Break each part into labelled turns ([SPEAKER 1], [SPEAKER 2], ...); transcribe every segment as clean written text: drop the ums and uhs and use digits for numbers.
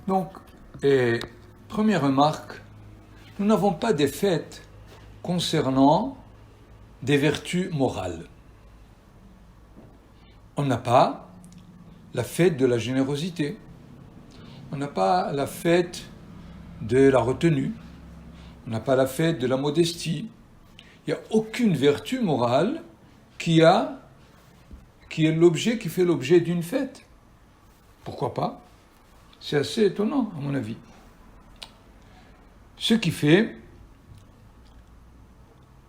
[SPEAKER 1] Donc, première remarque, nous n'avons pas des fêtes concernant des vertus morales. On n'a pas la fête de la générosité, on n'a pas la fête de la retenue, on n'a pas la fête de la modestie. Il n'y a aucune vertu morale qui fait l'objet d'une fête. Pourquoi pas? C'est assez étonnant, à mon avis. Ce qui fait,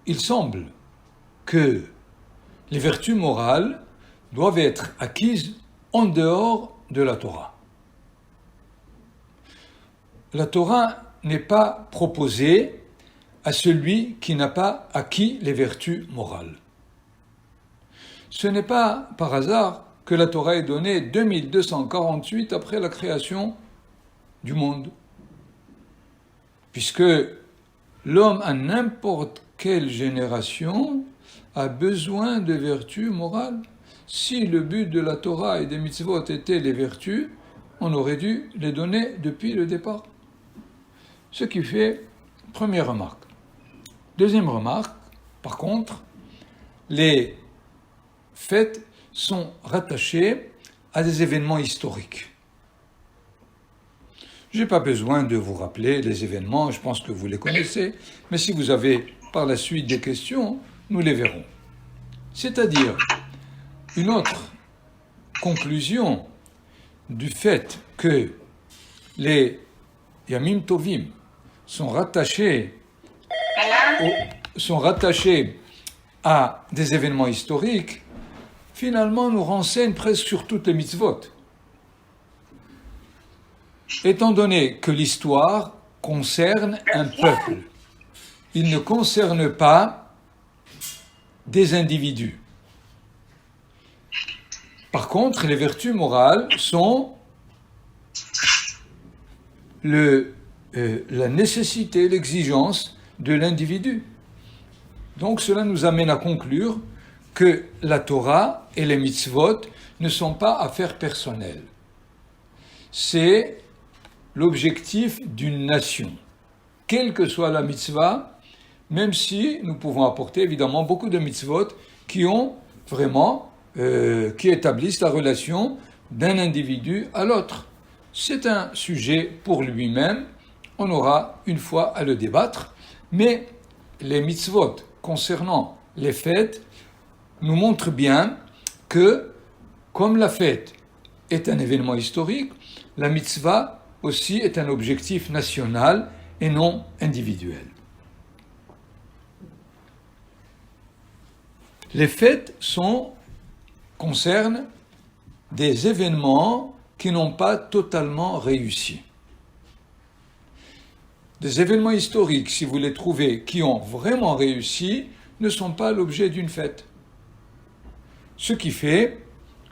[SPEAKER 1] il semble que les vertus morales doivent être acquises en dehors de la Torah. La Torah n'est pas proposée à celui qui n'a pas acquis les vertus morales. Ce n'est pas par hasard que la Torah est donnée 2248 après la création du monde, puisque l'homme à n'importe quelle génération a besoin de vertus morales. Si le but de la Torah et des mitzvot était les vertus, on aurait dû les donner depuis le départ. Ce qui fait première remarque. Deuxième remarque, par contre, les fêtes sont rattachées à des événements historiques. Je n'ai pas besoin de vous rappeler les événements, je pense que vous les connaissez, mais si vous avez par la suite des questions, nous les verrons. C'est-à-dire, une autre conclusion du fait que les Yamim Tovim sont rattachés à des événements historiques, finalement nous renseigne presque sur toutes les mitzvot. Étant donné que l'histoire concerne un peuple, il ne concerne pas des individus. Par contre, les vertus morales sont la nécessité, l'exigence de l'individu. Donc cela nous amène à conclure que la Torah et les mitzvot ne sont pas affaires personnelles. C'est l'objectif d'une nation. Quelle que soit la mitzvah, même si nous pouvons apporter évidemment beaucoup de mitzvot qui ont vraiment, qui établissent la relation d'un individu à l'autre. C'est un sujet pour lui-même, on aura une fois à le débattre, mais les mitzvot concernant les fêtes nous montrent bien que, comme la fête est un événement historique, la mitzvah aussi est un objectif national et non individuel. Les fêtes concernent des événements qui n'ont pas totalement réussi. Des événements historiques, si vous les trouvez, qui ont vraiment réussi, ne sont pas l'objet d'une fête. Ce qui fait,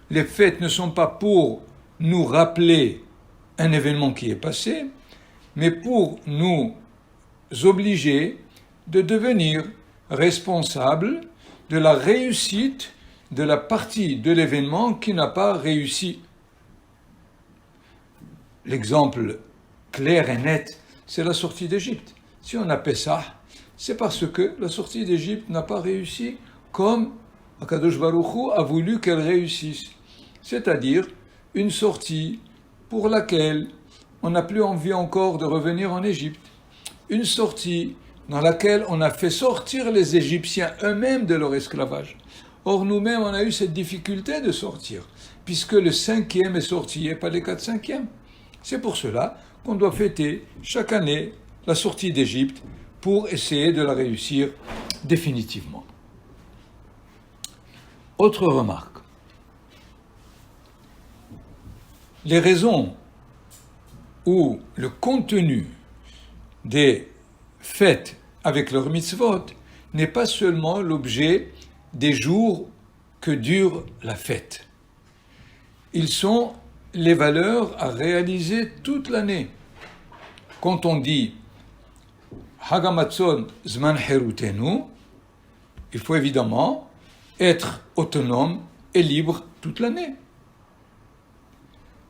[SPEAKER 1] les fêtes ne sont pas pour nous rappeler un événement qui est passé, mais pour nous obliger de devenir responsables de la réussite de la partie de l'événement qui n'a pas réussi. L'exemple clair et net, c'est la sortie d'Égypte. Si on a Pessah, c'est parce que la sortie d'Égypte n'a pas réussi comme Akadosh Baruch Hu a voulu qu'elle réussisse. C'est-à-dire une sortie pour laquelle on n'a plus envie encore de revenir en Égypte. Une sortie dans laquelle on a fait sortir les Égyptiens eux-mêmes de leur esclavage. Or, nous-mêmes, on a eu cette difficulté de sortir, puisque le 5e est sorti et pas les 4/5e. C'est pour cela qu'on doit fêter chaque année la sortie d'Égypte pour essayer de la réussir définitivement. Autre remarque. Les raisons ou le contenu des fêtes avec leur mitzvot n'est pas seulement l'objet des jours que dure la fête. Ils sont les valeurs à réaliser toute l'année. Quand on dit Hagamatzon Zman Herutenu, il faut évidemment être autonome et libre toute l'année.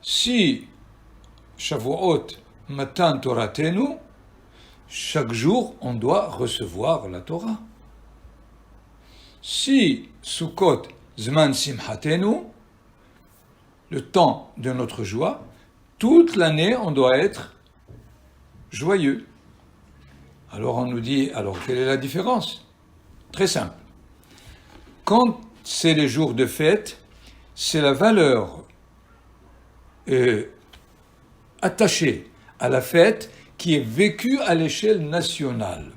[SPEAKER 1] Si Shavuot, Matan Toratenu, chaque jour on doit recevoir la Torah. Si Sukkot, Zman Simhatenu, le temps de notre joie, toute l'année on doit être joyeux. Alors on nous dit, alors quelle est la différence? Très simple. Quand c'est les jours de fête, c'est la valeur attachée à la fête qui est vécue à l'échelle nationale.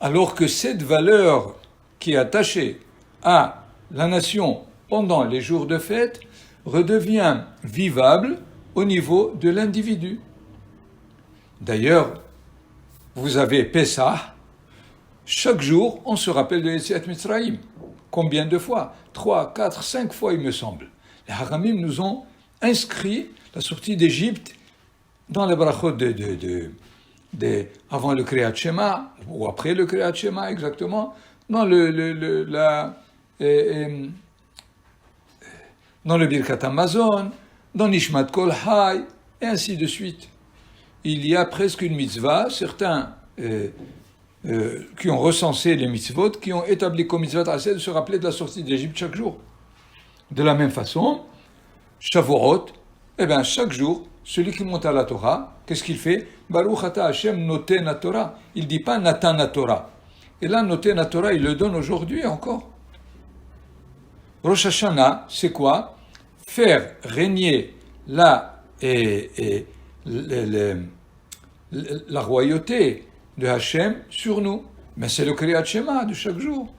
[SPEAKER 1] Alors que cette valeur qui est attachée à la nation pendant les jours de fête redevient vivable au niveau de l'individu. D'ailleurs, vous avez Pessah, chaque jour on se rappelle de Yetziat Mitzrayim. Combien de fois? 3, 4, 5 fois il me semble. Les Haramim nous ont inscrit la sortie d'Égypte dans les brachot avant le Kriyat Shema, ou après le Kriyat Shema exactement, dans le Birkat Hamazon, dans Nishmat Kol Hay, et ainsi de suite. Il y a presque une mitzvah, certains qui ont recensé les mitzvot, qui ont établi comme mitzvot assez de se rappeler de la sortie d'Égypte chaque jour. De la même façon, Shavuot, chaque jour, celui qui monte à la Torah, qu'est-ce qu'il fait? Baruch ata Hashem noten Torah. Il ne dit pas Natan Torah. Et là, noten Torah, il le donne aujourd'hui encore. Rosh Hashanah, c'est quoi? Faire régner la royauté de Hachem sur nous. Mais c'est le Kriyat Shema de chaque jour.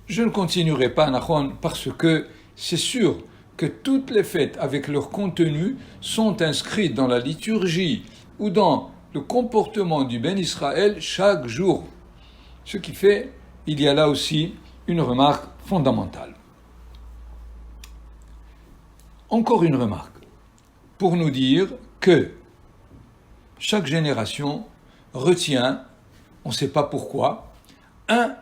[SPEAKER 1] Je ne continuerai pas, Nachon, parce que c'est sûr que toutes les fêtes avec leur contenu sont inscrites dans la liturgie ou dans le comportement du Ben Israël chaque jour. Ce qui fait, il y a là aussi une remarque fondamentale. Encore une remarque, pour nous dire que chaque génération retient, on ne sait pas pourquoi, un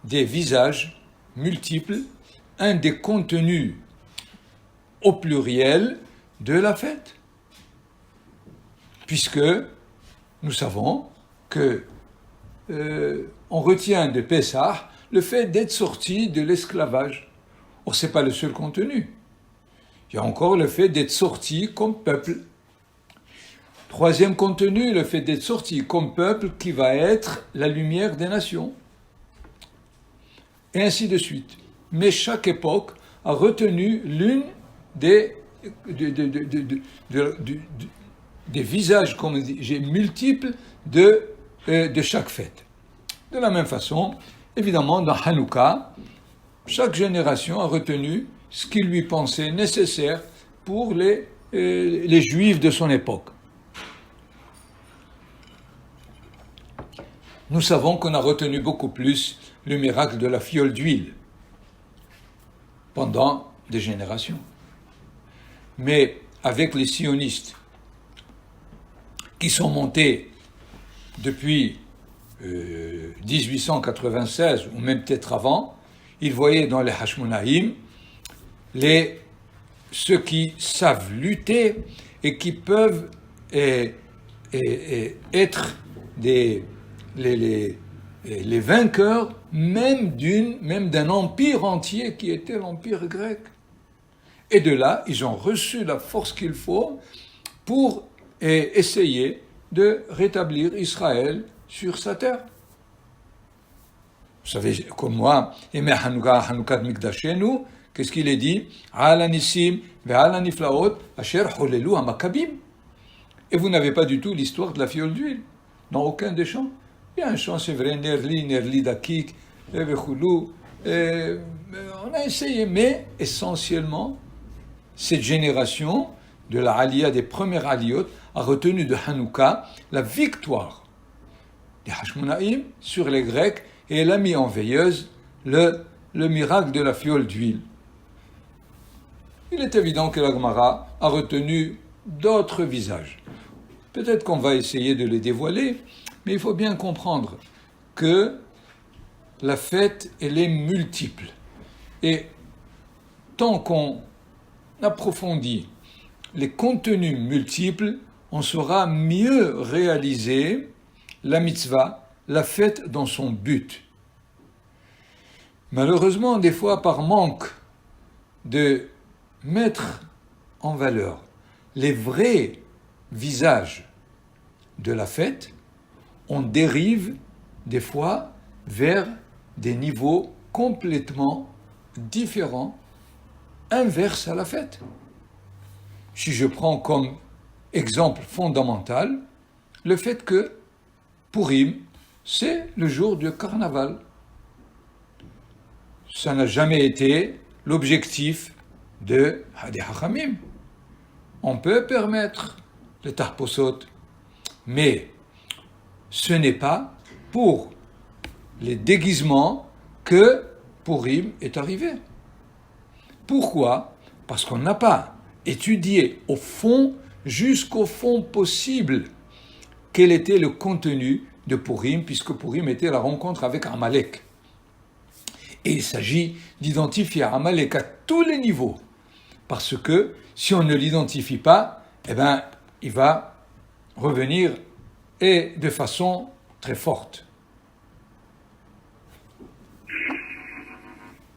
[SPEAKER 1] des visages multiples, un des contenus au pluriel de la fête. Puisque nous savons que on retient de Pessah le fait d'être sorti de l'esclavage. Or, ce n'est pas le seul contenu. Il y a encore le fait d'être sorti comme peuple. Troisième contenu, le fait d'être sorti comme peuple qui va être la lumière des nations. Et ainsi de suite. Mais chaque époque a retenu l'une des visages, comme j'ai multiples de chaque fête. De la même façon, évidemment, dans Hanouka, chaque génération a retenu ce qu'il lui pensait nécessaire pour les Juifs de son époque. Nous savons qu'on a retenu beaucoup plus le miracle de la fiole d'huile pendant des générations. Mais avec les sionistes qui sont montés depuis 1896 ou même peut-être avant, ils voyaient dans les Hashmonaïm ceux qui savent lutter et qui peuvent être les vainqueurs même d'un empire entier qui était l'empire grec. Et de là, ils ont reçu la force qu'il faut pour essayer de rétablir Israël sur sa terre. Vous savez, comme moi, Hanoukat Mikdashenu, qu'est-ce qu'il est dit? Ala Nissim ve'ala Niflaot asher cholelu haMakkabim. Et vous n'avez pas du tout l'histoire de la fiole d'huile dans aucun des chants. Il y a un chant, c'est vrai, Nerli Dakik, Vechulu. On a essayé, mais essentiellement, cette génération de la Aliyah, des premières Aliyot, a retenu de Hanouka la victoire des Hashmonaïm sur les Grecs et elle a mis en veilleuse le miracle de la fiole d'huile. Il est évident que la Gemara a retenu d'autres visages. Peut-être qu'on va essayer de les dévoiler, mais il faut bien comprendre que la fête, elle est multiple. Et tant qu'on approfondit les contenus multiples, on saura mieux réaliser la mitzvah, la fête dans son but. Malheureusement, des fois, par manque de mettre en valeur les vrais visages de la fête, on dérive des fois vers des niveaux complètement différents, inverses à la fête. Si je prends comme exemple fondamental le fait que Purim, c'est le jour du carnaval. Ça n'a jamais été l'objectif des Hachamim. On peut permettre le tarposot, mais ce n'est pas pour les déguisements que Purim est arrivé. Pourquoi ? Parce qu'on n'a pas étudié au fond, jusqu'au fond possible, quel était le contenu de Purim, puisque Purim était la rencontre avec Amalek. Et il s'agit d'identifier Amalek à tous les niveaux, parce que si on ne l'identifie pas, il va revenir et de façon très forte.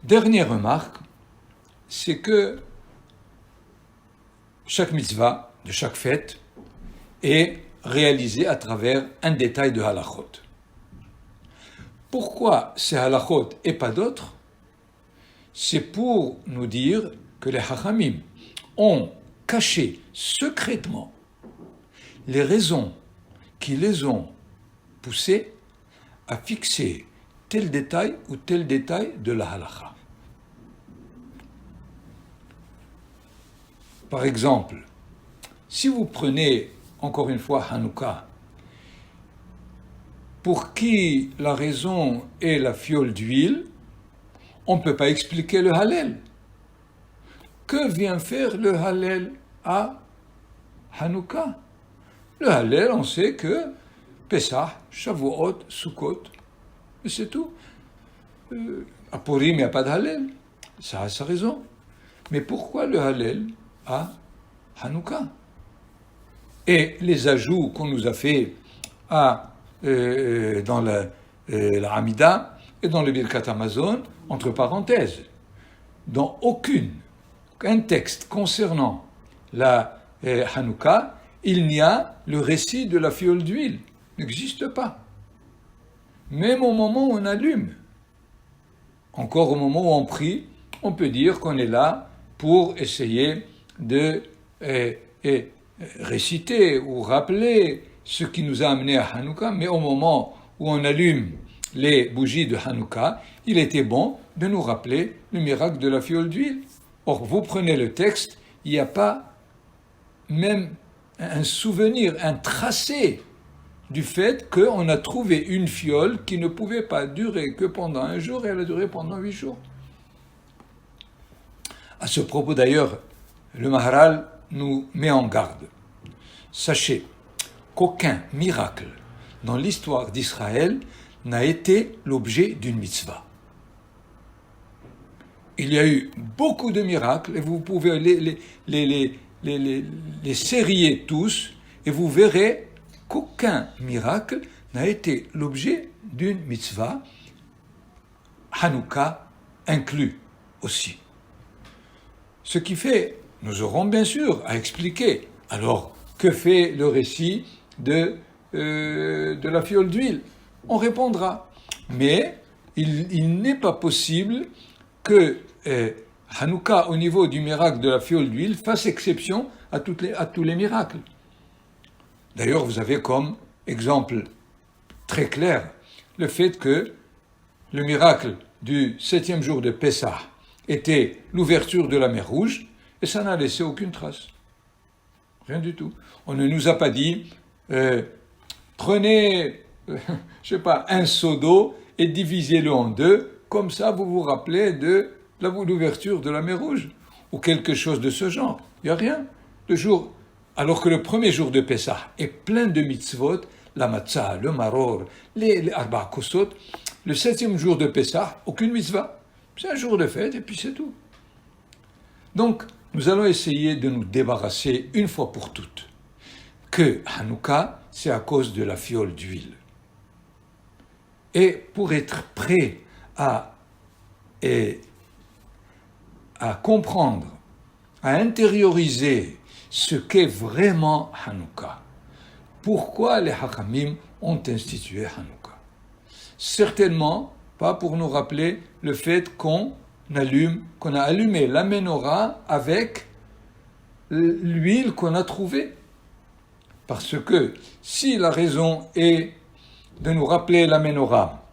[SPEAKER 1] Dernière remarque, c'est que chaque mitzvah de chaque fête est réalisée à travers un détail de halachot. Pourquoi ces halachot et pas d'autres ? C'est pour nous dire que les hachamim ont caché secrètement les raisons qui les ont poussés à fixer tel détail ou tel détail de la halacha. Par exemple, si vous prenez encore une fois Hanouka, pour qui la raison est la fiole d'huile, on ne peut pas expliquer le Hallel. Que vient faire le Hallel à Hanouka ? Le Hallel, on sait que Pesach, Shavuot, Sukkot, et c'est tout. À Purim, il n'y a pas de Hallel. Ça a sa raison. Mais pourquoi le Hallel à Hanouka ? Et les ajouts qu'on nous a fait dans la Hamida et dans le Birkat Hamazon, entre parenthèses, dans aucun texte concernant la Hanouka, il n'y a le récit de la fiole d'huile. Il n'existe pas. Même au moment où on allume, encore au moment où on prie, on peut dire qu'on est là pour essayer de réciter ou rappeler ce qui nous a amené à Hanouka, mais au moment où on allume les bougies de Hanouka, il était bon de nous rappeler le miracle de la fiole d'huile. Or, vous prenez le texte, il n'y a pas même un souvenir, un tracé du fait qu'on a trouvé une fiole qui ne pouvait pas durer que pendant un jour et elle a duré pendant 8 jours. À ce propos d'ailleurs, le Maharal nous met en garde. Sachez qu'aucun miracle dans l'histoire d'Israël n'a été l'objet d'une mitzvah. Il y a eu beaucoup de miracles et vous pouvez les sérier tous et vous verrez qu'aucun miracle n'a été l'objet d'une mitzvah, Hanouka inclus aussi. Ce qui fait, nous aurons bien sûr à expliquer, alors que fait le récit de la fiole d'huile ? On répondra. Mais il n'est pas possible que Hanouka, au niveau du miracle de la fiole d'huile, fasse exception à tous les miracles. D'ailleurs, vous avez comme exemple très clair le fait que le miracle du 7e jour de Pessah était l'ouverture de la mer Rouge, et ça n'a laissé aucune trace. Rien du tout. On ne nous a pas dit, prenez, un seau d'eau et divisez-le en deux, comme ça vous vous rappelez de l'ouverture de la mer Rouge, ou quelque chose de ce genre. Il n'y a rien. Alors que le premier jour de Pessah est plein de mitzvot, la matzah, le maror, les arba kosot, le 7e jour de Pessah, aucune mitzvah. C'est un jour de fête et puis c'est tout. Donc, nous allons essayer de nous débarrasser une fois pour toutes que Hanouka, c'est à cause de la fiole d'huile. Et pour être prêt à comprendre, à intérioriser ce qu'est vraiment Hanouka, pourquoi les Hakamim ont institué Hanouka. Certainement pas pour nous rappeler le fait qu'on a allumé la menorah avec l'huile qu'on a trouvée. Parce que si la raison est de nous rappeler la menorah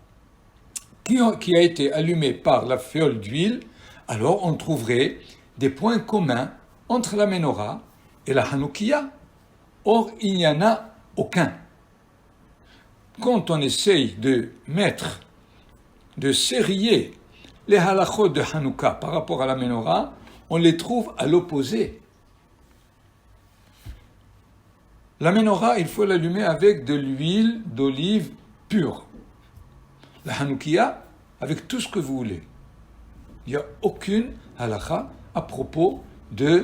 [SPEAKER 1] qui a été allumée par la fiole d'huile, alors on trouverait des points communs entre la menorah et la Hanoukia. Or, il n'y en a aucun. Quand on essaye de serrer les halachot de Hanouka par rapport à la menorah, on les trouve à l'opposé. La menorah, il faut l'allumer avec de l'huile d'olive pure. La Hanoukia, avec tout ce que vous voulez. Il n'y a aucune halakha à propos du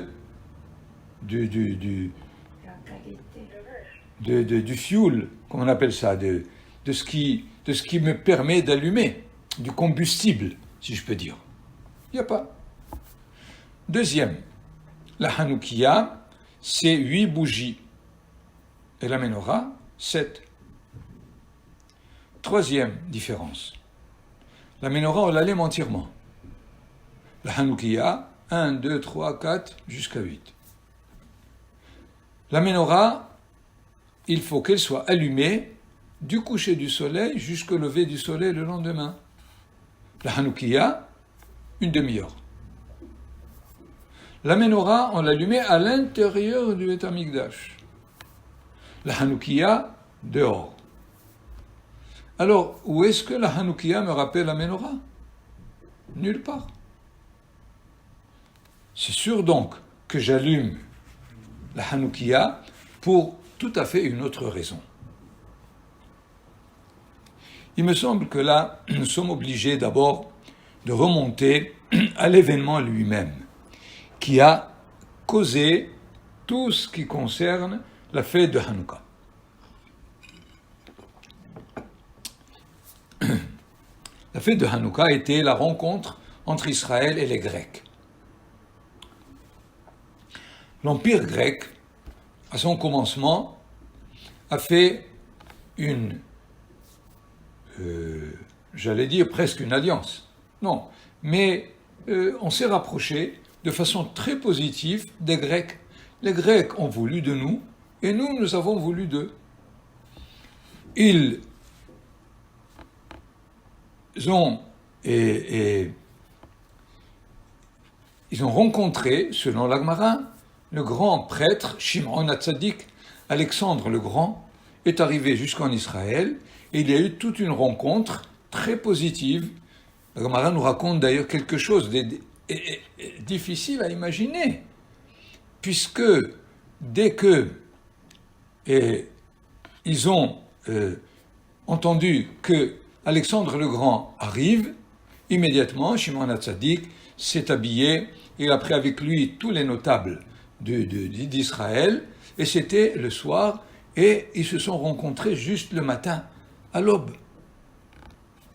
[SPEAKER 1] fuel, comme on appelle ça, de ce qui me permet d'allumer, du combustible, si je peux dire. Il n'y a pas. Deuxième, la Hanoukia, c'est 8 bougies. Et la menorah, 7. Troisième différence. La menorah, on l'allume entièrement. La Hanoukia, 1, 2, 3, 4, jusqu'à 8. La menorah, il faut qu'elle soit allumée du coucher du soleil jusqu'au lever du soleil le lendemain. La Hanoukia, une demi-heure. La menorah, on l'allumait à l'intérieur du Beit HaMikdash. La Hanoukia, dehors. Alors, où est-ce que la Hanoukia me rappelle la menorah? Nulle part. C'est sûr donc que j'allume la Hanoukia pour tout à fait une autre raison. Il me semble que là, nous sommes obligés d'abord de remonter à l'événement lui-même, qui a causé tout ce qui concerne la fête de Hanouka. La fête de Hanouka était la rencontre entre Israël et les Grecs. L'Empire grec, à son commencement, a fait j'allais dire presque une alliance. Non, mais on s'est rapproché de façon très positive des Grecs. Les Grecs ont voulu de nous, et nous avons voulu d'eux. Ils ont rencontré, selon l'Agmara, le grand prêtre Shimon HaTzadik. Alexandre le Grand est arrivé jusqu'en Israël et il y a eu toute une rencontre très positive. L'Agmara nous raconte d'ailleurs quelque chose de difficile à imaginer, puisque dès que ils ont entendu que Alexandre le Grand arrive, immédiatement, Shimon HaTzadik s'est habillé, il a pris avec lui tous les notables d'Israël, et c'était le soir, et ils se sont rencontrés juste le matin, à l'aube.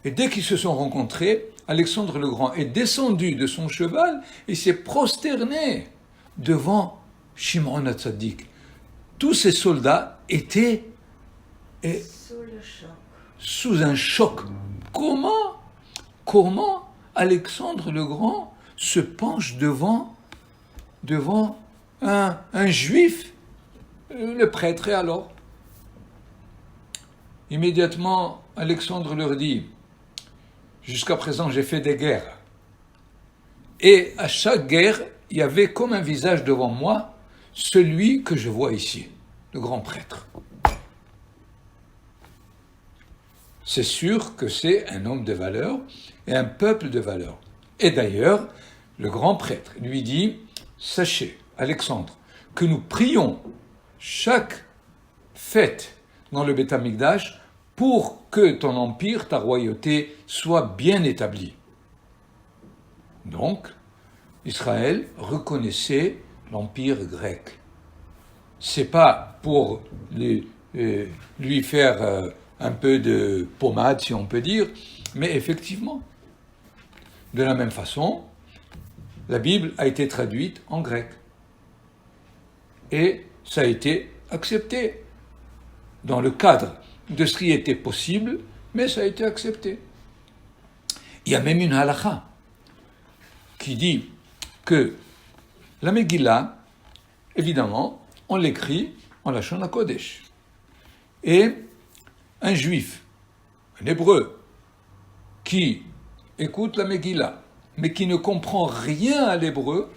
[SPEAKER 1] Et dès qu'ils se sont rencontrés, Alexandre le Grand est descendu de son cheval et s'est prosterné devant Shimon HaTzadik. Tous ces soldats étaient sous un choc. Comment Alexandre le Grand se penche devant un juif, le prêtre? Et alors, immédiatement, Alexandre leur dit: jusqu'à présent, j'ai fait des guerres. Et à chaque guerre, il y avait comme un visage devant moi, celui que je vois ici, le grand prêtre. C'est sûr que c'est un homme de valeur et un peuple de valeur. Et d'ailleurs, le grand prêtre lui dit: sachez, Alexandre, que nous prions chaque fête dans le Beit HaMikdash pour que ton empire, ta royauté, soit bien établie. Donc, Israël reconnaissait l'empire grec. C'est pas pour lui faire un peu de pommade, si on peut dire, mais effectivement, de la même façon, la Bible a été traduite en grec. Et ça a été accepté dans le cadre de ce qui était possible, mais ça a été accepté. Il y a même une halakha qui dit que la Megillah, évidemment, on l'écrit en Lashon HaKodesh. Et un juif, un hébreu, qui écoute la Megillah, mais qui ne comprend rien à l'hébreu,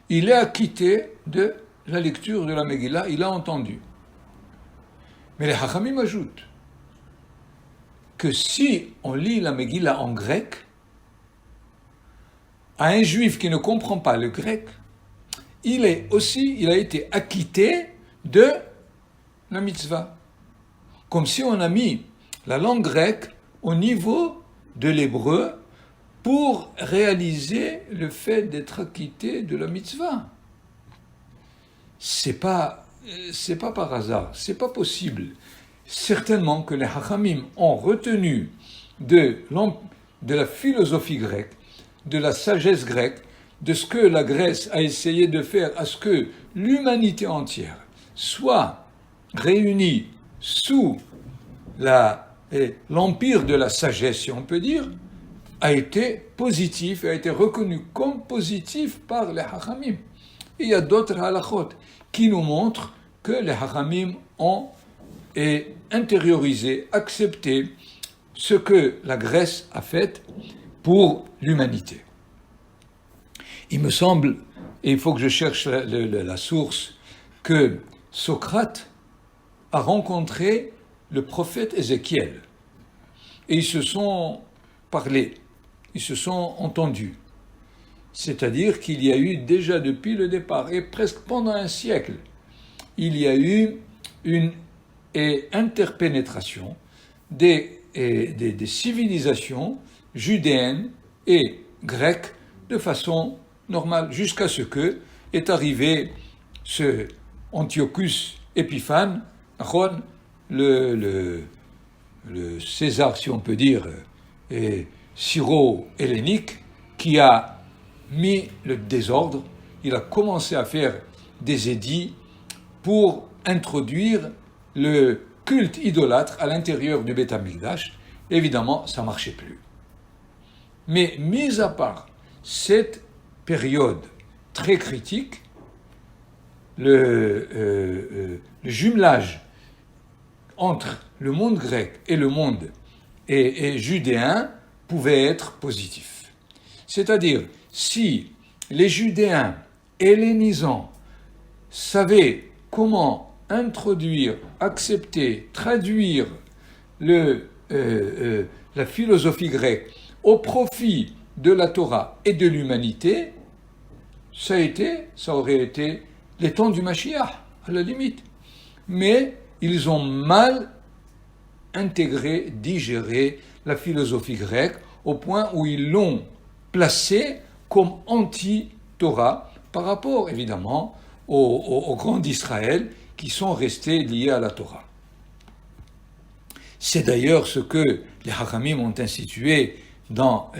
[SPEAKER 1] il est acquitté de la lecture de la Megillah, il a entendu. Mais les Hachamim ajoutent que si on lit la Megillah en grec, à un juif qui ne comprend pas le grec, il a été acquitté de la mitzvah. Comme si on a mis la langue grecque au niveau de l'hébreu pour réaliser le fait d'être acquitté de la mitzvah. C'est pas par hasard, c'est pas possible. Certainement que les Hachamim ont retenu de la philosophie grecque, de la sagesse grecque, de ce que la Grèce a essayé de faire à ce que l'humanité entière soit réunie sous l'empire de la sagesse, si on peut dire, a été positif et a été reconnu comme positif par les Hachamim. Et il y a d'autres halachot qui nous montrent que les Hachamim ont intériorisé, accepté ce que la Grèce a fait pour l'humanité. Il me semble, et il faut que je cherche la source, que Socrate a rencontré le prophète Ézéchiel. Et ils se sont parlé, ils se sont entendus. C'est-à-dire qu'il y a eu déjà depuis le départ, et presque pendant un siècle, il y a eu une interpénétration des civilisations judéennes et grecques de façon normale, jusqu'à ce que est arrivé ce Antiochus Épiphane, le César, si on peut dire, syro-hellénique, qui a mis le désordre. Il a commencé à faire des édits pour introduire le culte idolâtre à l'intérieur du Beth Amikdash. Évidemment, ça ne marchait plus. Mais mis à part cette période très critique, le jumelage entre le monde grec et le monde judéen pouvait être positif. C'est-à-dire, si les Judéens hellénisants savaient comment introduire, accepter, traduire la philosophie grecque au profit de la Torah et de l'humanité, ça aurait été les temps du Mashiach, à la limite. Mais ils ont mal intégré, digéré la philosophie grecque au point où ils l'ont placée comme anti-Torah par rapport, évidemment, aux grands d'Israël qui sont restés liés à la Torah. C'est d'ailleurs ce que les Hachamim ont institué dans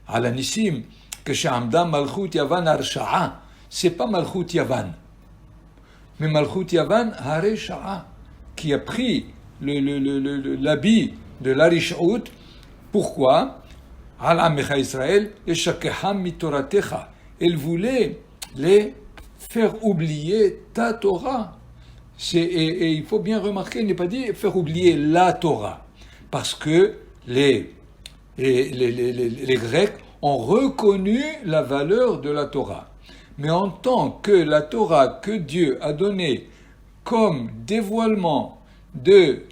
[SPEAKER 1] Al-Anissim, que Sha'amda Malchut Yavan Arsha'a, c'est pas Malchut Yavan, mais Malchut Yavan Hare Sha'a, qui a pris l'habit de l'Arish'ut. Pourquoi? Al-Amecha Israël, Eshakeham mitoratecha. Elle voulait les faire oublier ta Torah. Et il faut bien remarquer, il n'est pas dit faire oublier la Torah, parce que les Grecs ont reconnu la valeur de la Torah. Mais en tant que la Torah que Dieu a donnée comme dévoilement du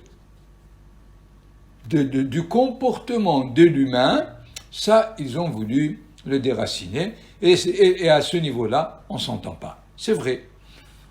[SPEAKER 1] comportement de l'humain, ça, ils ont voulu le déraciner. Et à ce niveau-là, on ne s'entend pas. C'est vrai.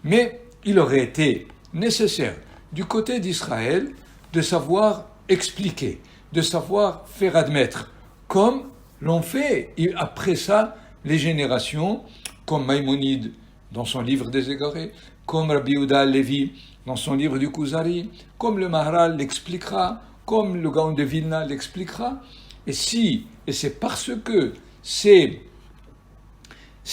[SPEAKER 1] Mais il aurait été nécessaire, du côté d'Israël, de savoir expliquer, de savoir faire admettre, comme l'ont fait après ça les générations, comme Maïmonide dans son livre des Égarés, comme Rabbi Yehuda Levi dans son livre du Kuzari, comme le Maharal l'expliquera, comme le Gaon de Vilna l'expliquera. Et c'est parce que ces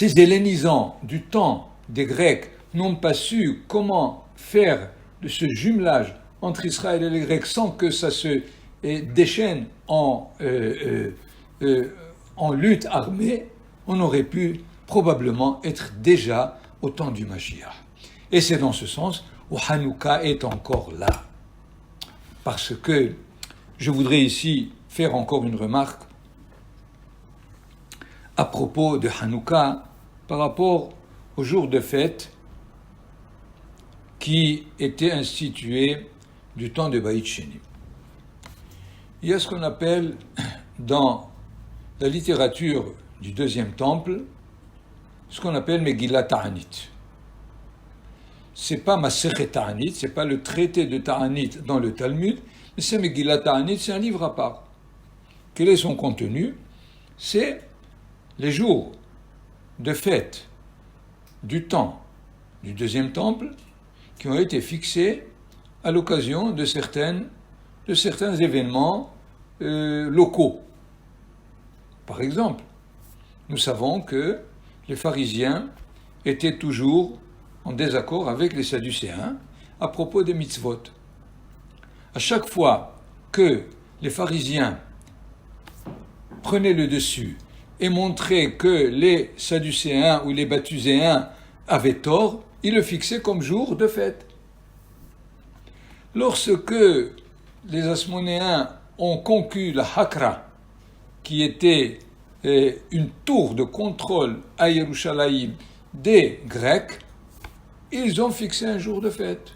[SPEAKER 1] hellénisants du temps des Grecs n'ont pas su comment faire de ce jumelage entre Israël et les Grecs sans que ça se déchaîne en lutte armée, on aurait pu probablement être déjà au temps du Mashiach. Et c'est dans ce sens où Hanouka est encore là. Parce que je voudrais ici faire encore une remarque à propos de Hanouka par rapport au jour de fête qui était institué du temps de Baït Sheni. Il y a ce qu'on appelle dans la littérature du deuxième temple, ce qu'on appelle Megillat Ta'anit. C'est pas Masechet Ta'anit, c'est pas le traité de Ta'anit dans le Talmud, mais c'est Megillat Ta'anit, c'est un livre à part. Quel est son contenu? C'est les jours de fête du temps du deuxième temple qui ont été fixés à l'occasion de certains événements locaux. Par exemple, nous savons que les pharisiens étaient toujours en désaccord avec les sadducéens à propos des mitzvot. À chaque fois que les pharisiens prenaient le dessus et montraient que les sadducéens ou les battuséens avaient tort, ils le fixaient comme jour de fête. Lorsque les Asmonéens ont conquis la Hakra, qui était une tour de contrôle à Yerushalayim des Grecs, ils ont fixé un jour de fête.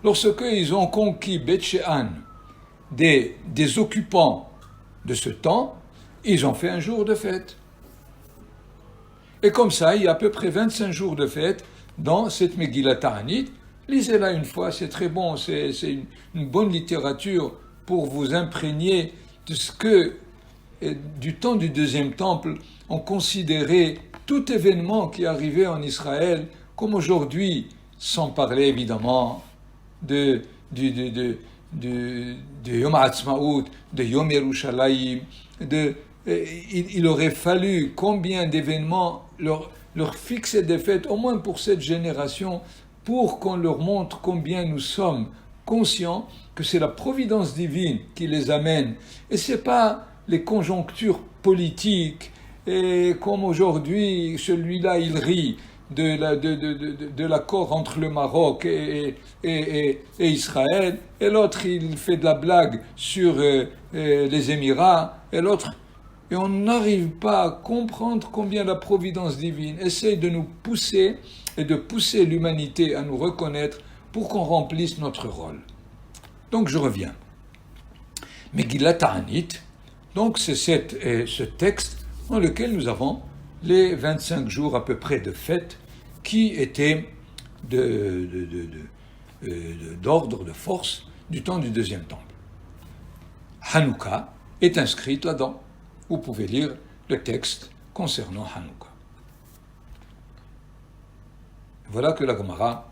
[SPEAKER 1] Lorsqu'ils ont conquis Beth She'an des occupants de ce temps, ils ont fait un jour de fête. Et comme ça, il y a à peu près 25 jours de fête dans cette Megillat Ta'anit. Lisez-la une fois, c'est très bon, c'est une bonne littérature pour vous imprégner de ce que, du temps du deuxième temple, on considérait tout événement qui arrivait en Israël comme aujourd'hui, sans parler évidemment de Yom HaAtzmaut, de Yom Yerushalayim, il aurait fallu combien d'événements leur fixer des fêtes, au moins pour cette génération, pour qu'on leur montre combien nous sommes conscients que c'est la providence divine qui les amène. Et ce n'est pas les conjonctures politiques, et comme aujourd'hui, celui-là, il rit de l'accord entre le Maroc et Israël, et l'autre, il fait de la blague sur les Émirats, et l'autre... Et on n'arrive pas à comprendre combien la providence divine essaye de nous pousser et de pousser l'humanité à nous reconnaître pour qu'on remplisse notre rôle. Donc je reviens. Megillat Ta'anit, donc c'est ce texte dans lequel nous avons les 25 jours à peu près de fête qui étaient d'ordre, de force du temps du deuxième temple. Hanouka est inscrite là-dedans. Vous pouvez lire le texte concernant Hanouka. Voilà que la Gemara,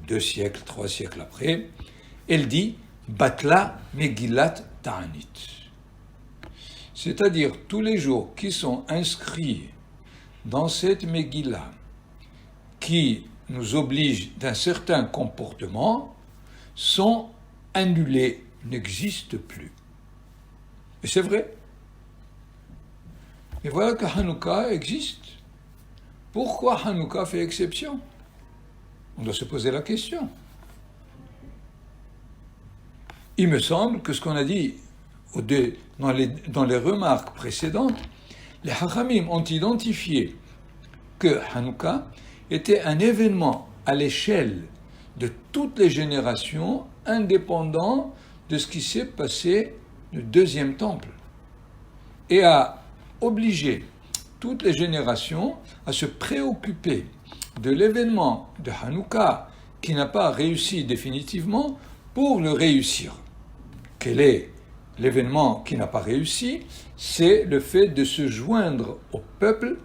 [SPEAKER 1] 2 siècles, 3 siècles après, elle dit Batla Megillat Ta'anit. C'est-à-dire tous les jours qui sont inscrits dans cette Megillah qui nous obligent d'un certain comportement sont annulés, n'existent plus. Et c'est vrai. Et voilà que Hanouka existe. Pourquoi Hanouka fait exception? On doit se poser la question. Il me semble que ce qu'on a dit dans les remarques précédentes, les Hachamim ont identifié que Hanouka était un événement à l'échelle de toutes les générations, indépendant de ce qui s'est passé du deuxième temple, et a obligé toutes les générations à se préoccuper de l'événement de Hanouka qui n'a pas réussi définitivement pour le réussir. Quelle est l'événement qui n'a pas réussi, c'est le fait de se joindre au peuple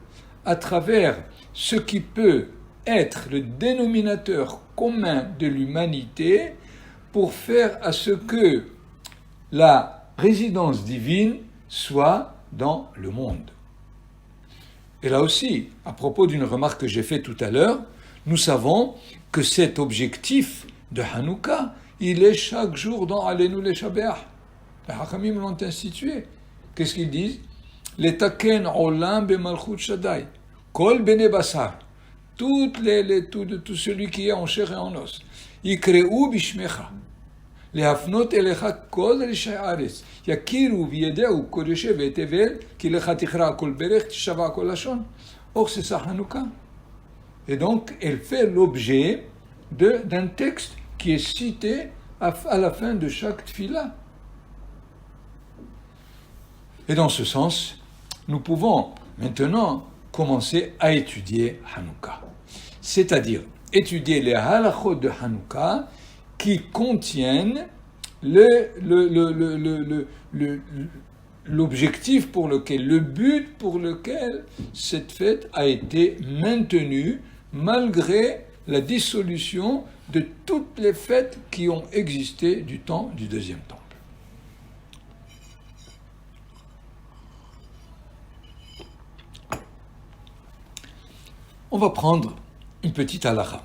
[SPEAKER 1] à travers ce qui peut être le dénominateur commun de l'humanité pour faire à ce que la résidence divine soit dans le monde. Et là aussi, à propos d'une remarque que j'ai faite tout à l'heure, nous savons que cet objectif de Hanouka, il est chaque jour dans Aleinu Leshabeach. Les Hachamim l'ont institué. Qu'est-ce qu'ils disent? Letaken olam bemalchut shaddai. Kol bene basar. Tout celui qui est en chair et en os. Yikreu bishmecha. להפנות אליך כל רשעי הארץ, יכירו וידעו כל יושב ותבל, כי לך תכרע כל ברך, תשבע כל לשון. Or, c'est ça Hanouka. Et donc, elle fait l'objet d'un texte qui est cité à la fin de chaque tfila. Et dans ce sens, nous pouvons maintenant commencer à étudier Hanouka. C'est-à-dire étudier les halachot de Hanouka qui contiennent l'objectif pour lequel, le but pour lequel cette fête a été maintenue malgré la dissolution de toutes les fêtes qui ont existé du temps du Deuxième Temple. On va prendre une petite halakha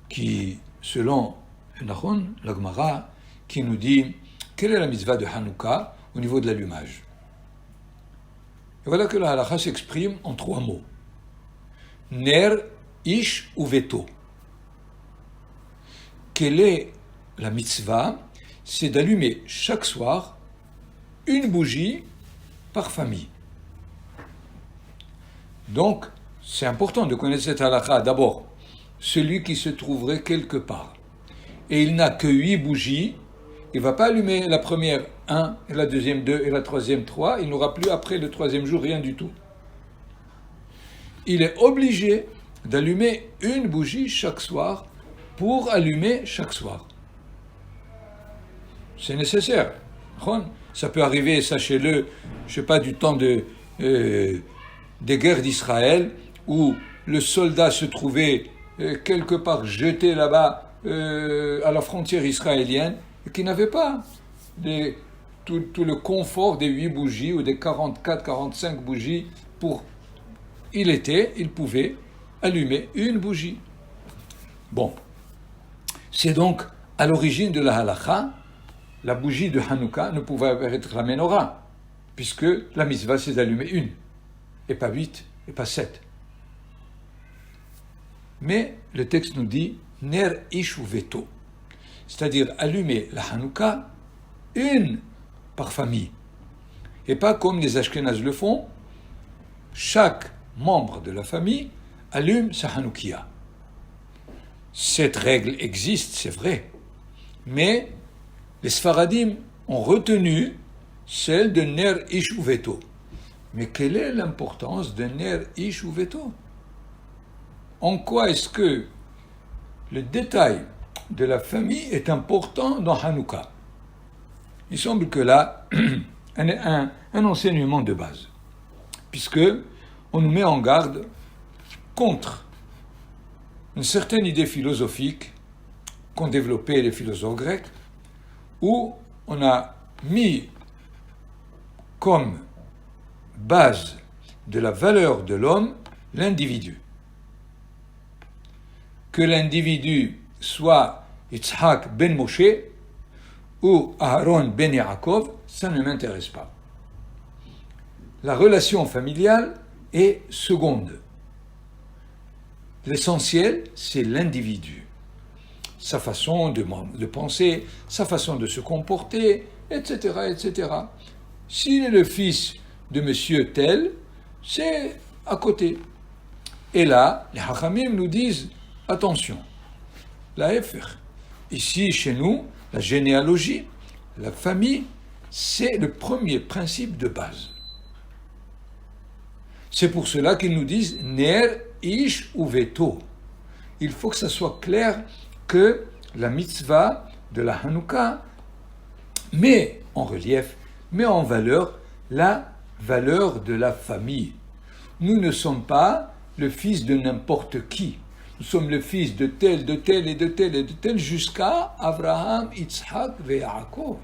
[SPEAKER 1] qui, selon Nachon, la Gemara, qui nous dit quelle est la mitzvah de Hanouka au niveau de l'allumage. Et voilà que la halakha s'exprime en 3 mots. Ner, ish ou veto. Quelle est la mitzvah? C'est d'allumer chaque soir une bougie par famille. Donc, c'est important de connaître cette halakha. D'abord, celui qui se trouverait quelque part et il n'a que 8 bougies, il ne va pas allumer la première 1, et la deuxième 2, et la troisième 3, il n'aura plus après le 3e jour rien du tout. Il est obligé d'allumer une bougie chaque soir pour allumer chaque soir. C'est nécessaire. Ça peut arriver, sachez-le, je ne sais pas, du temps des guerres d'Israël, où le soldat se trouvait quelque part jeté là-bas à la frontière israélienne, et qui n'avait pas tout le confort des 8 bougies ou des 44, 45 bougies il pouvait allumer une bougie. Bon, c'est donc à l'origine de la halakha, la bougie de Hanouka ne pouvait être la menorah, puisque la mitzvah c'est d'allumer une, et pas 8, et pas 7. Mais le texte nous dit ner ish ou veto, c'est-à-dire allumer la Hanouka une par famille, et pas comme les Ashkénazes le font, chaque membre de la famille allume sa Hanoukia. Cette règle existe, c'est vrai, mais les Sfaradim ont retenu celle de ner ish ou veto. Mais quelle est l'importance de ner ish ou veto? En quoi est-ce que le détail de la famille est important dans Hanouka? Il semble que là, un enseignement de base, puisque on nous met en garde contre une certaine idée philosophique qu'ont développée les philosophes grecs, où on a mis comme base de la valeur de l'homme l'individu. Que l'individu soit Yitzhak ben Moshe ou Aaron ben Yaakov, ça ne m'intéresse pas. La relation familiale est seconde. L'essentiel, c'est l'individu. Sa façon de penser, sa façon de se comporter, etc., etc. S'il est le fils de monsieur tel, c'est à côté. Et là, les Hachamim nous disent, attention, la Efer. Ici, chez nous, la généalogie, la famille, c'est le premier principe de base. C'est pour cela qu'ils nous disent ner, ish ou veto. Il faut que ça soit clair que la mitzvah de la Hanouka met en relief, met en valeur la valeur de la famille. Nous ne sommes pas le fils de n'importe qui. Nous sommes le fils de tel, de tel et de tel et de tel jusqu'à Abraham, Yitzhak et Yaakov.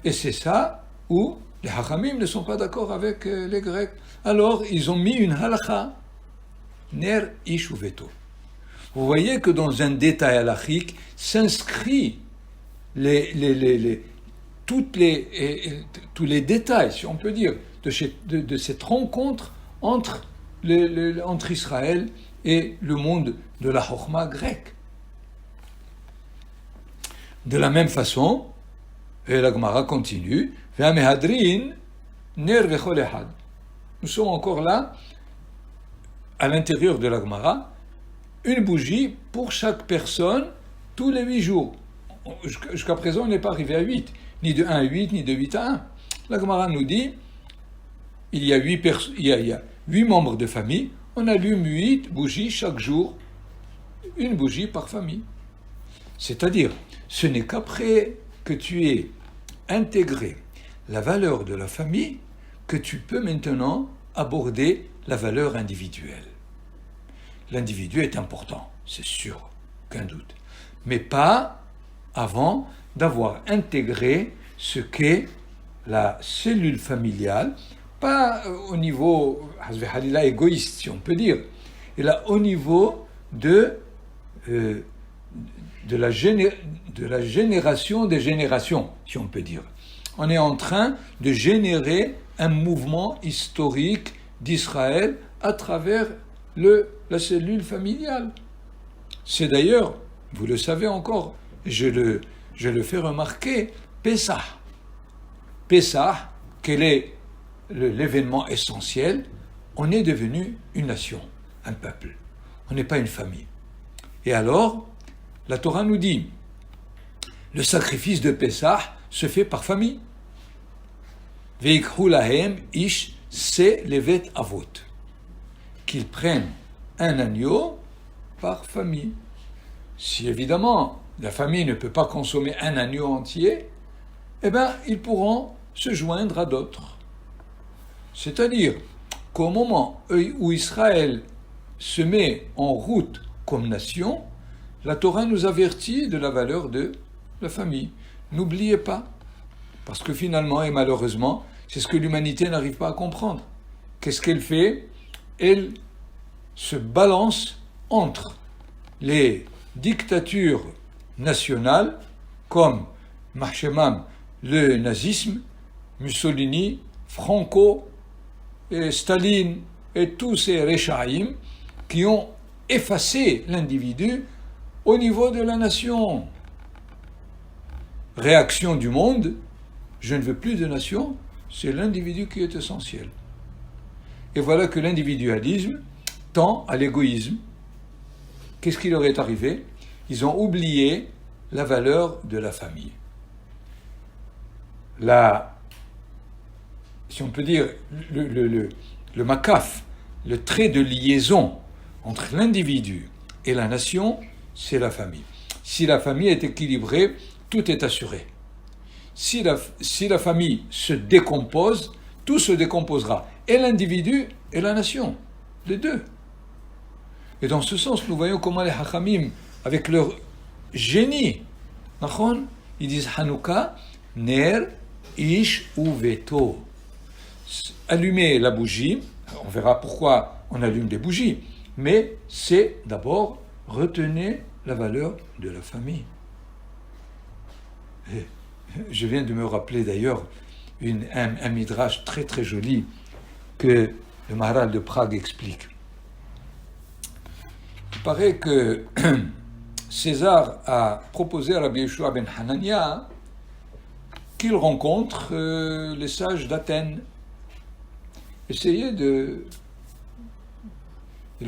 [SPEAKER 1] Et c'est ça où les Hachamim ne sont pas d'accord avec les Grecs. Alors, ils ont mis une halakha, ner ish ou veto. Vous voyez que dans un détail halachique s'inscrit tous les détails, si on peut dire, de cette rencontre entre Israël et le monde de la Chokhma grecque. De la même façon, et la Gemara continue, nous sommes encore là, à l'intérieur de la Gemara, une bougie pour chaque personne tous les 8 jours. Jusqu'à présent, on n'est pas arrivé à 8, ni de 1 à 8, ni de 8 à 1. La Gemara nous dit, il y a 8 membres de famille, on allume 8 bougies chaque jour, une bougie par famille. C'est-à-dire, ce n'est qu'après que tu aies intégré la valeur de la famille que tu peux maintenant aborder la valeur individuelle. L'individu est important, c'est sûr, aucun doute, mais pas avant d'avoir intégré ce qu'est la cellule familiale, pas au niveau égoïste, si on peut dire, et là au niveau de la génération des générations, si on peut dire. On est en train de générer un mouvement historique d'Israël à travers la cellule familiale. C'est d'ailleurs, vous le savez encore, je le fais remarquer, Pessah. Pessah, quel est l'événement essentiel? On est devenu une nation, un peuple. On n'est pas une famille. Et alors, la Torah nous dit, le sacrifice de Pessah se fait par famille. Veikhu lahem ish se levet avot. Qu'ils prennent un agneau par famille. Si évidemment la famille ne peut pas consommer un agneau entier, eh bien ils pourront se joindre à d'autres. C'est-à-dire qu'au moment où Israël se met en route comme nation, la Torah nous avertit de la valeur de la famille. N'oubliez pas, parce que finalement et malheureusement, c'est ce que l'humanité n'arrive pas à comprendre. Qu'est-ce qu'elle fait? Elle se balance entre les dictatures nationales, comme Mahshemam, le nazisme, Mussolini, Franco, et Staline et tous ces Rechaïm qui ont effacé l'individu au niveau de la nation. Réaction du monde, je ne veux plus de nation, c'est l'individu qui est essentiel. Et voilà que l'individualisme tend à l'égoïsme. Qu'est-ce qui leur est arrivé? Ils ont oublié la valeur de la famille. Si on peut dire, le makaf, le trait de liaison entre l'individu et la nation, c'est la famille. Si la famille est équilibrée, tout est assuré. Si la famille se décompose, tout se décomposera. Et l'individu et la nation, les deux. Et dans ce sens, nous voyons comment les Hachamim, avec leur génie, ils disent Hanouka, Ner, Ish ou Veto. Allumer la bougie, on verra pourquoi on allume des bougies, mais c'est d'abord retenir la valeur de la famille. Et je viens de me rappeler d'ailleurs un midrash très très joli que le Maharal de Prague explique. Il paraît que César a proposé à Rabbi Yeshua ben Hanania qu'il rencontre les sages d'Athènes. Il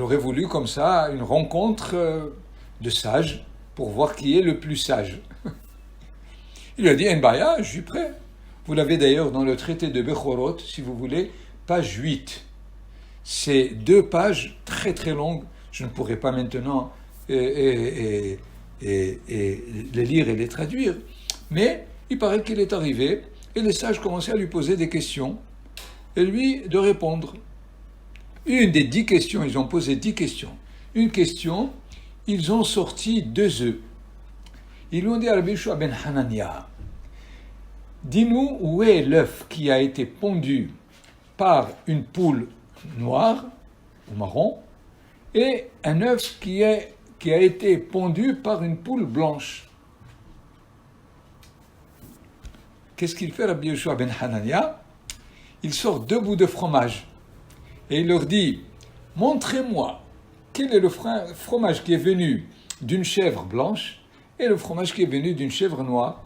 [SPEAKER 1] aurait voulu comme ça une rencontre de sages pour voir qui est le plus sage. Il a dit, Enbaya, je suis prêt. Vous l'avez d'ailleurs dans le traité de Bechorot, si vous voulez, page 8. C'est 2 pages très très longues. Je ne pourrais pas maintenant les lire et les traduire. Mais il paraît qu'il est arrivé, et les sages commençaient à lui poser des questions, et lui de répondre. Une des 10 questions, ils ont posé 10 questions. Une question, ils ont sorti 2 œufs. Ils lui ont dit à Rabbi Yehoshua ben Hanania, dis-nous où est l'œuf qui a été pondu par une poule noire ou marron et un œuf qui a été pondu par une poule blanche. Qu'est-ce qu'il fait Rabbi Yehoshua ben Hanania? Il sort 2 bouts de fromage et il leur dit, montrez-moi quel est le fromage qui est venu d'une chèvre blanche et le fromage qui est venu d'une chèvre noire.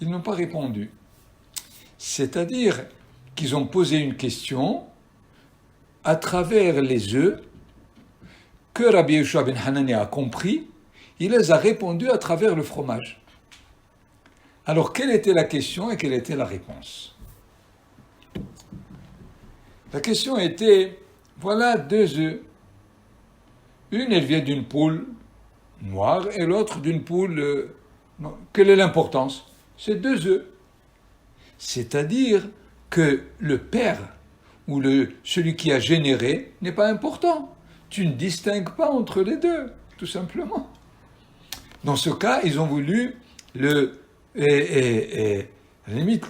[SPEAKER 1] Ils n'ont pas répondu. C'est-à-dire qu'ils ont posé une question à travers les œufs que Rabbi Yehoshua ben Hanania a compris, il les a répondus à travers le fromage. Alors, quelle était la question et quelle était la réponse? La question était, voilà 2 œufs. Une, elle vient d'une poule noire et l'autre d'une poule... quelle est l'importance? C'est 2 œufs. C'est-à-dire que le père ou celui qui a généré n'est pas important. Tu ne distingues pas entre les deux, tout simplement. Dans ce cas, ils ont voulu à la limite,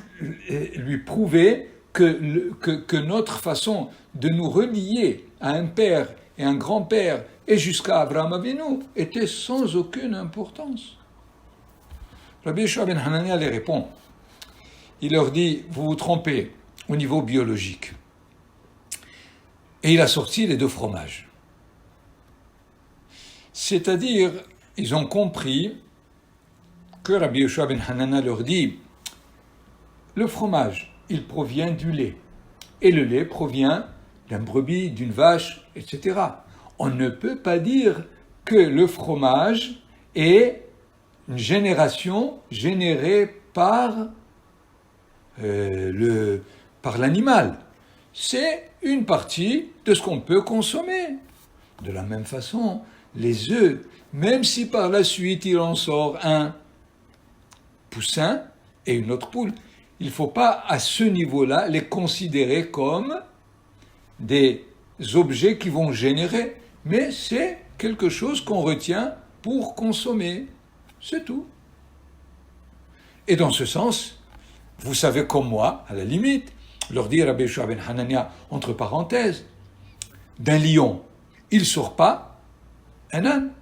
[SPEAKER 1] lui prouver que notre façon de nous relier à un père et un grand-père et jusqu'à Abraham Avinu était sans aucune importance. Rabbi Yehoshua ben Hanania les répond. Il leur dit, vous vous trompez au niveau biologique. Et il a sorti les 2 fromages. C'est-à-dire, ils ont compris que Rabbi Yehoshua ben Hanania leur dit, le fromage, il provient du lait. Et le lait provient d'un brebis, d'une vache, etc. On ne peut pas dire que le fromage est une génération générée par l'animal. C'est une partie de ce qu'on peut consommer. De la même façon, les œufs, même si par la suite il en sort un poussin et une autre poule, il ne faut pas à ce niveau-là les considérer comme des objets qui vont générer, mais c'est quelque chose qu'on retient pour consommer. C'est tout. Et dans ce sens, vous savez comme moi, à la limite, leur dit Rabbi Yehoshua ben Hanania, entre parenthèses, d'un lion, il ne sort pas un âne.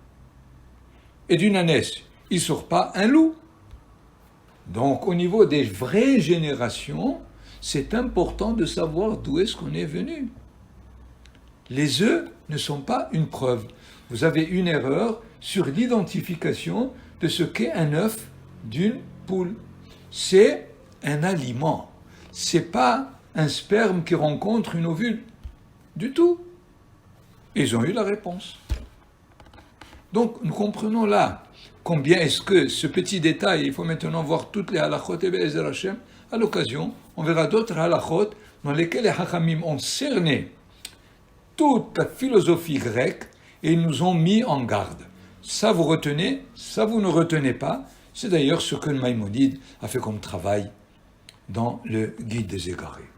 [SPEAKER 1] Et d'une ânesse, il ne sort pas un loup. Donc, au niveau des vraies générations, c'est important de savoir d'où est-ce qu'on est venu. Les œufs ne sont pas une preuve. Vous avez une erreur sur l'identification de ce qu'est un œuf d'une poule. C'est un aliment. C'est pas un sperme qui rencontre une ovule. Du tout. Ils ont eu la réponse. Donc, nous comprenons là combien est-ce que ce petit détail, il faut maintenant voir toutes les halachot et Be'ezer Hashem, à l'occasion, on verra d'autres halachot dans lesquels les hachamim ont cerné toute la philosophie grecque et ils nous ont mis en garde. Ça vous retenez, ça vous ne retenez pas. C'est d'ailleurs ce que Maïmonide a fait comme travail dans le Guide des Égarés.